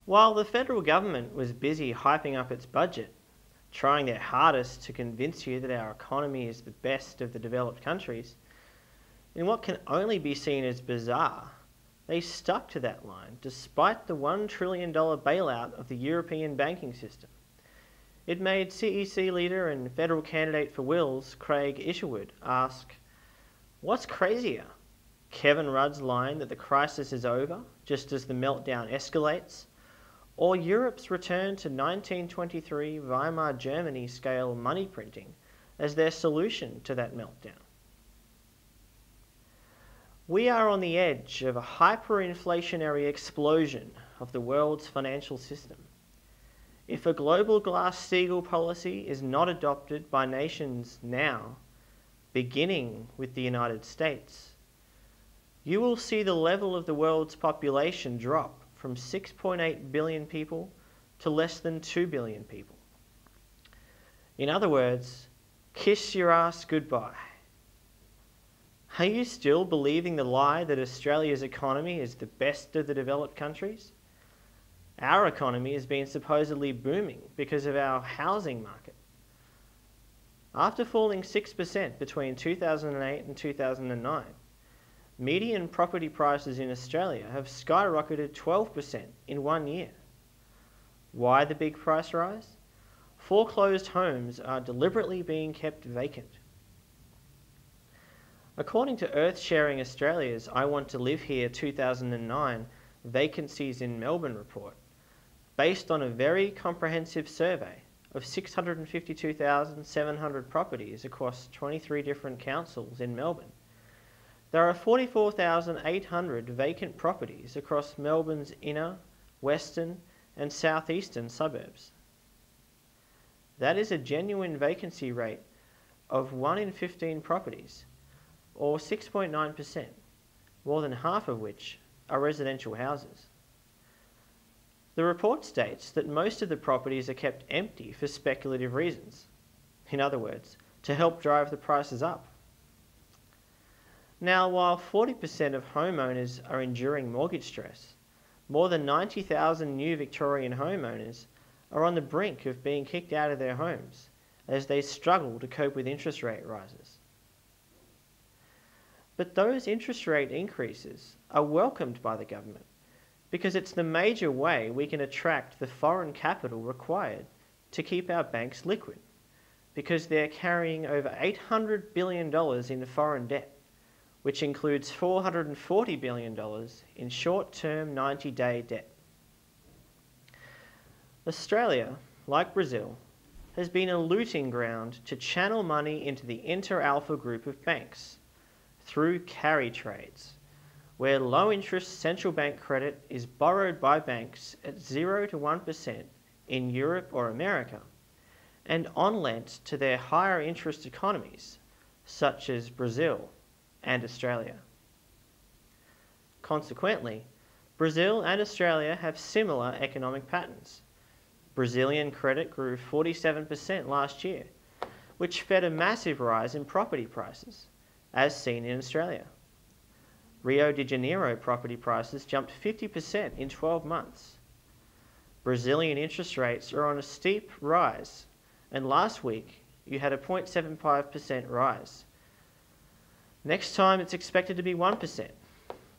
While the federal government was busy hyping up its budget, trying their hardest to convince you that our economy is the best of the developed countries, in what can only be seen as bizarre, they stuck to that line despite the $1 trillion bailout of the European banking system. It made CEC leader and federal candidate for Wills, Craig Isherwood, ask, "What's crazier? Kevin Rudd's line that the crisis is over just as the meltdown escalates, or Europe's return to 1923 Weimar Germany scale money printing as their solution to that meltdown?" We are on the edge of a hyperinflationary explosion of the world's financial system. If a global Glass-Steagall policy is not adopted by nations now, beginning with the United States, you will see the level of the world's population drop from 6.8 billion people to less than 2 billion people. In other words, kiss your ass goodbye. Are you still believing the lie that Australia's economy is the best of the developed countries? Our economy has been supposedly booming because of our housing market. After falling 6% between 2008 and 2009, median property prices in Australia have skyrocketed 12% in 1 year. Why the big price rise? Foreclosed homes are deliberately being kept vacant. According to Earth Sharing Australia's I Want to Live Here 2009 Vacancies in Melbourne report, based on a very comprehensive survey of 652,700 properties across 23 different councils in Melbourne, there are 44,800 vacant properties across Melbourne's inner, western and southeastern suburbs. That is a genuine vacancy rate of 1 in 15 properties, or 6.9%, more than half of which are residential houses. The report states that most of the properties are kept empty for speculative reasons. In other words, to help drive the prices up. Now, while 40% of homeowners are enduring mortgage stress, more than 90,000 new Victorian homeowners are on the brink of being kicked out of their homes as they struggle to cope with interest rate rises. But those interest rate increases are welcomed by the government because it's the major way we can attract the foreign capital required to keep our banks liquid, because they're carrying over $800 billion in foreign debt, which includes $440 billion in short-term 90-day debt. Australia, like Brazil, has been a looting ground to channel money into the inter-alpha group of banks through carry trades, where low-interest central bank credit is borrowed by banks at 0 to 1% in Europe or America, and on-lent to their higher interest economies, such as Brazil and Australia. Consequently, Brazil and Australia have similar economic patterns. Brazilian credit grew 47% last year, which fed a massive rise in property prices, as seen in Australia. Rio de Janeiro property prices jumped 50% in 12 months. Brazilian interest rates are on a steep rise, and last week you had a 0.75% rise. Next time it's expected to be 1%,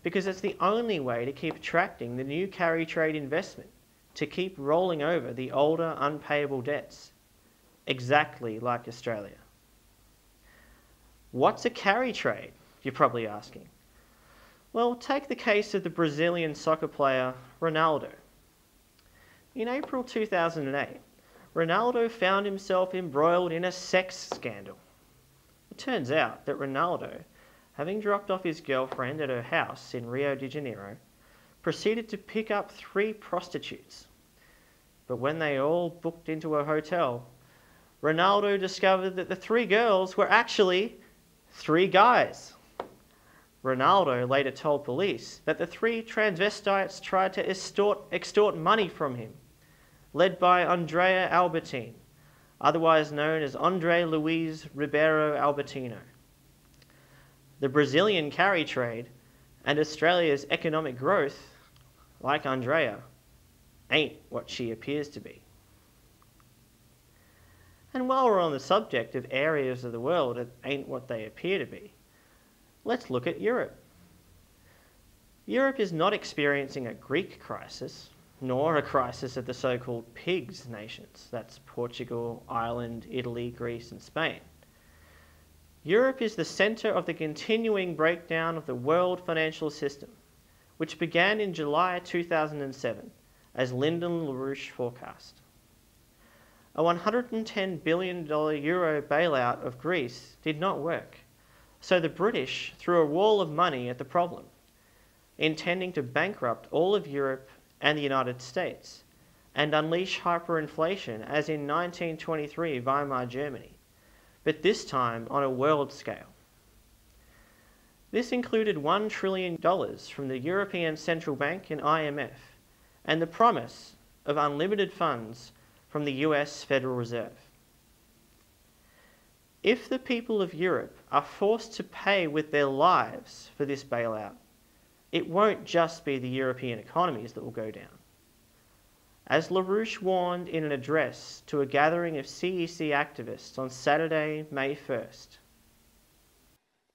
because it's the only way to keep attracting the new carry trade investment, to keep rolling over the older unpayable debts, exactly like Australia. What's a carry trade, you're probably asking? Well, take the case of the Brazilian soccer player Ronaldo. In April 2008, Ronaldo found himself embroiled in a sex scandal. It turns out that Ronaldo, having dropped off his girlfriend at her house in Rio de Janeiro, proceeded to pick up 3 prostitutes. But when they all booked into a hotel, Ronaldo discovered that the 3 girls were actually 3 guys. Ronaldo later told police that the 3 transvestites tried to extort money from him, led by Andrea Albertine, otherwise known as Andre Luiz Ribeiro Albertino. The Brazilian carry trade and Australia's economic growth, like Andrea, ain't what she appears to be. And while we're on the subject of areas of the world that ain't what they appear to be, let's look at Europe. Europe is not experiencing a Greek crisis, nor a crisis of the so-called pigs nations, that's Portugal, Ireland, Italy, Greece and Spain. Europe is the centre of the continuing breakdown of the world financial system, which began in July 2007, as Lyndon LaRouche forecast. A $110 billion euro bailout of Greece did not work, so the British threw a wall of money at the problem, intending to bankrupt all of Europe and the United States, and unleash hyperinflation as in 1923 Weimar Germany, but this time on a world scale. This included $1 trillion from the European Central Bank and IMF, and the promise of unlimited funds from the US Federal Reserve. If the people of Europe are forced to pay with their lives for this bailout, it won't just be the European economies that will go down. As LaRouche warned in an address to a gathering of CEC activists on Saturday, May 1st.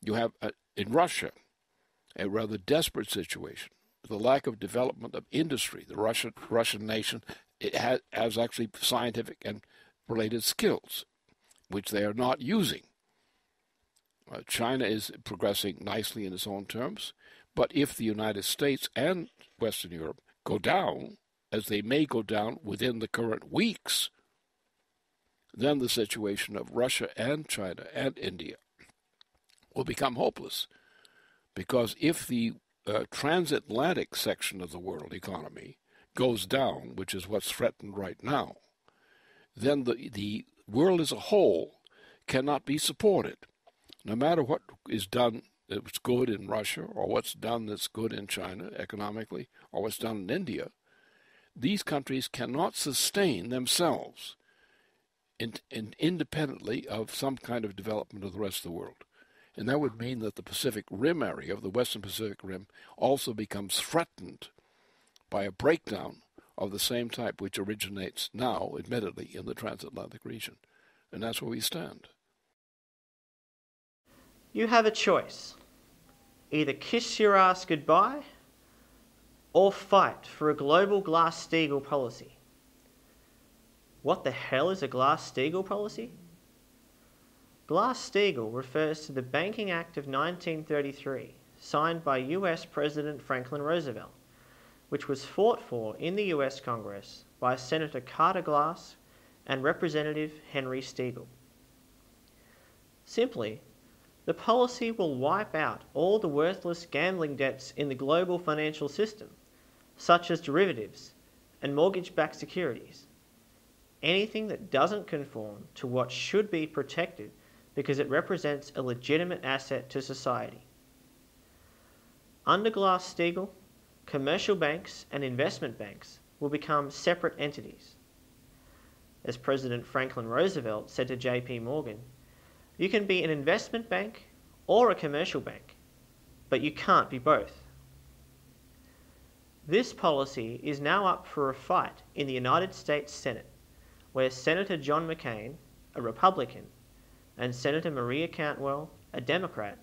You have, in Russia, a rather desperate situation. The lack of development of industry. The Russian nation has actually scientific and related skills, which they are not using. China is progressing nicely in its own terms, but if the United States and Western Europe go down, as they may go down within the current weeks, then the situation of Russia and China and India will become hopeless. Because if the transatlantic section of the world economy goes down, which is what's threatened right now, then the world as a whole cannot be supported. No matter what is done that's good in Russia, or what's done that's good in China economically, or what's done in India, these countries cannot sustain themselves independently of some kind of development of the rest of the world. And that would mean that the Pacific Rim area of the Western Pacific Rim also becomes threatened by a breakdown of the same type which originates now, admittedly, in the transatlantic region. And that's where we stand. You have a choice. Either kiss your ass goodbye or fight for a global Glass-Steagall policy. What the hell is a Glass-Steagall policy? Glass-Steagall refers to the Banking Act of 1933, signed by US President Franklin Roosevelt, which was fought for in the US Congress by Senator Carter Glass and Representative Henry Steagall. Simply, the policy will wipe out all the worthless gambling debts in the global financial system, such as derivatives and mortgage-backed securities. Anything that doesn't conform to what should be protected because it represents a legitimate asset to society. Under Glass-Steagall, commercial banks and investment banks will become separate entities. As President Franklin Roosevelt said to J.P. Morgan, you can be an investment bank or a commercial bank, but you can't be both. This policy is now up for a fight in the United States Senate, where Senator John McCain, a Republican, and Senator Maria Cantwell, a Democrat,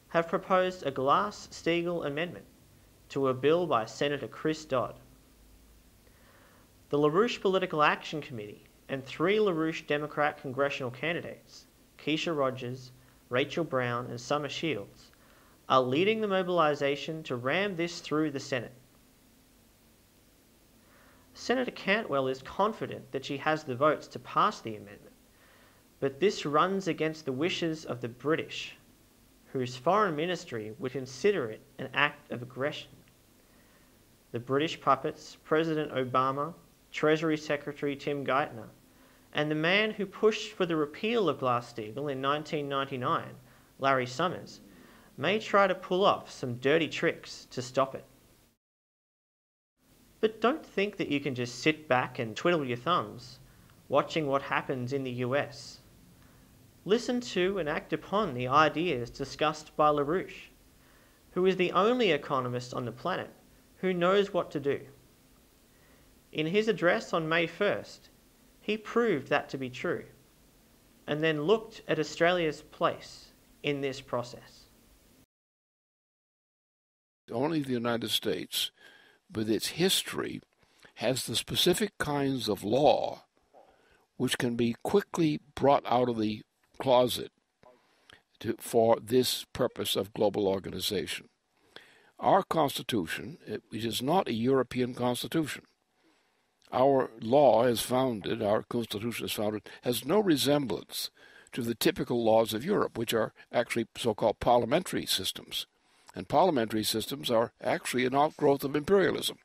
have proposed a Glass-Steagall amendment to a bill by Senator Chris Dodd. The LaRouche Political Action Committee and 3 LaRouche Democrat congressional candidates, Keisha Rogers, Rachel Brown, and Summer Shields, are leading the mobilization to ram this through the Senate. Senator Cantwell is confident that she has the votes to pass the amendment, but this runs against the wishes of the British, whose foreign ministry would consider it an act of aggression. The British puppets, President Obama, Treasury Secretary Tim Geithner, and the man who pushed for the repeal of Glass-Steagall in 1999, Larry Summers, may try to pull off some dirty tricks to stop it. But don't think that you can just sit back and twiddle your thumbs, watching what happens in the US. Listen to and act upon the ideas discussed by LaRouche, who is the only economist on the planet who knows what to do. In his address on May 1st, he proved that to be true, and then looked at Australia's place in this process. Only the United States, with its history, has the specific kinds of law which can be quickly brought out of the closet for this purpose of global organization. Our Constitution, which is not a European Constitution, our law is founded, our Constitution is founded, has no resemblance to the typical laws of Europe, which are actually so-called parliamentary systems. And parliamentary systems are actually an outgrowth of imperialism,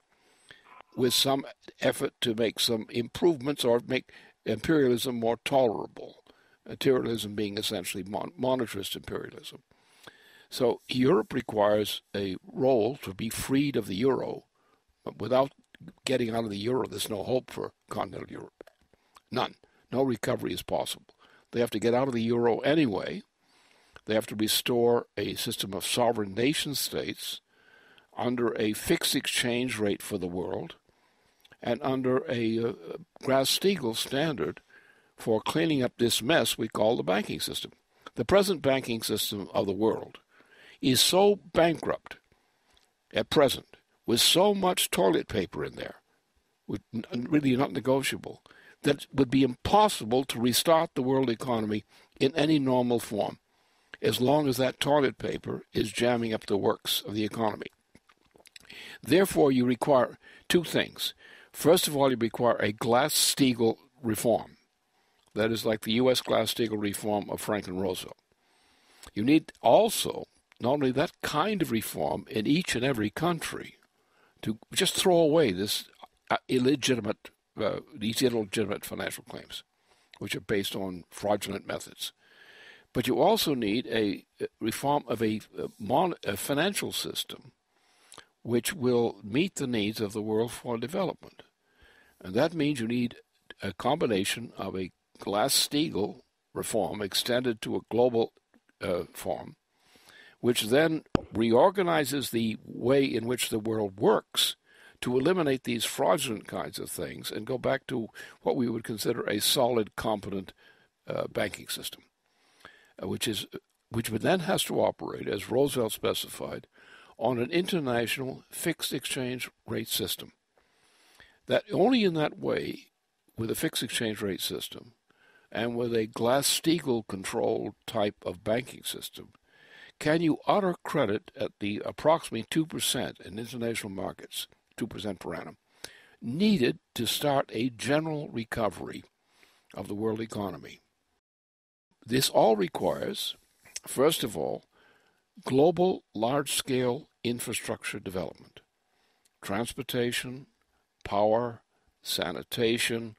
with some effort to make some improvements or make imperialism more tolerable, imperialism being essentially monetarist imperialism. So Europe requires a role to be freed of the euro. But without getting out of the euro, there's no hope for continental Europe. None. No recovery is possible. They have to get out of the euro anyway. They have to restore a system of sovereign nation states under a fixed exchange rate for the world and under a Glass-Steagall standard for cleaning up this mess we call the banking system. The present banking system of the world is so bankrupt at present, with so much toilet paper in there, really not negotiable, that it would be impossible to restart the world economy in any normal form, as long as that toilet paper is jamming up the works of the economy. Therefore, you require two things. First of all, you require a Glass-Steagall reform. That is like the U.S. Glass-Steagall reform of Franklin Roosevelt. You need also not only that kind of reform in each and every country to just throw away this these illegitimate financial claims, which are based on fraudulent methods. But you also need a reform of a financial system which will meet the needs of the world for development. And that means you need a combination of a Glass-Steagall reform extended to a global form, which then reorganizes the way in which the world works to eliminate these fraudulent kinds of things and go back to what we would consider a solid, competent banking system, which then has to operate, as Roosevelt specified, on an international fixed exchange rate system. That only in that way, with a fixed exchange rate system and with a Glass-Steagall controlled type of banking system, can you utter credit at the approximately 2% in international markets, 2% per annum, needed to start a general recovery of the world economy. This all requires, first of all, global large-scale infrastructure development, transportation, power, sanitation,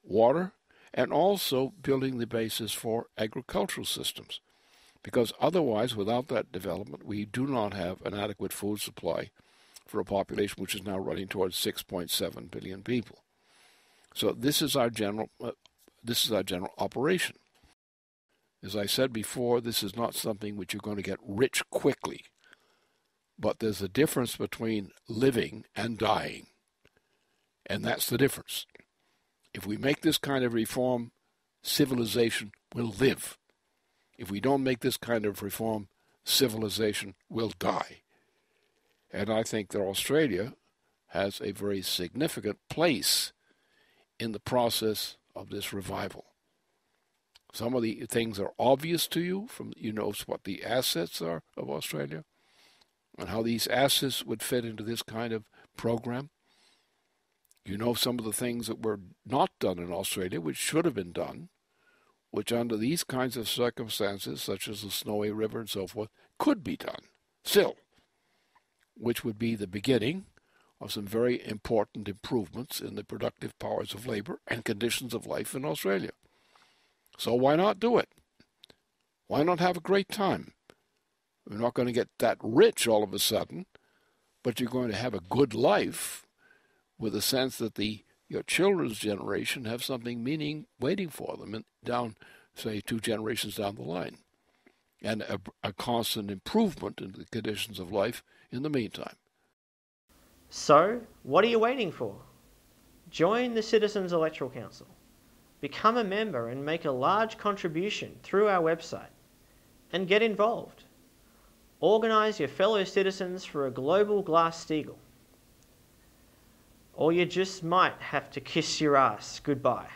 water, and also building the basis for agricultural systems. Because otherwise, without that development, we do not have an adequate food supply for a population which is now running towards 6.7 billion people. So this is our general operation. As I said before, this is not something which you're going to get rich quickly, but there's a difference between living and dying, and that's the difference. If we make this kind of reform, civilization will live. If we don't make this kind of reform, civilization will die. And I think that Australia has a very significant place in the process of this revival. Some of the things are obvious to you from, what the assets are of Australia and how these assets would fit into this kind of program. You know some of the things that were not done in Australia, which should have been done, which under these kinds of circumstances, such as the Snowy River and so forth, could be done still, which would be the beginning of some very important improvements in the productive powers of labor and conditions of life in Australia. So why not do it? Why not have a great time? We're not going to get that rich all of a sudden, but you're going to have a good life with a sense that your children's generation have something meaning waiting for them down, say, 2 generations down the line, and a constant improvement in the conditions of life in the meantime. So, what are you waiting for? Join the Citizens Electoral Council. Become a member and make a large contribution through our website. And get involved. Organise your fellow citizens for a global Glass-Steagall. Or you just might have to kiss your arse goodbye.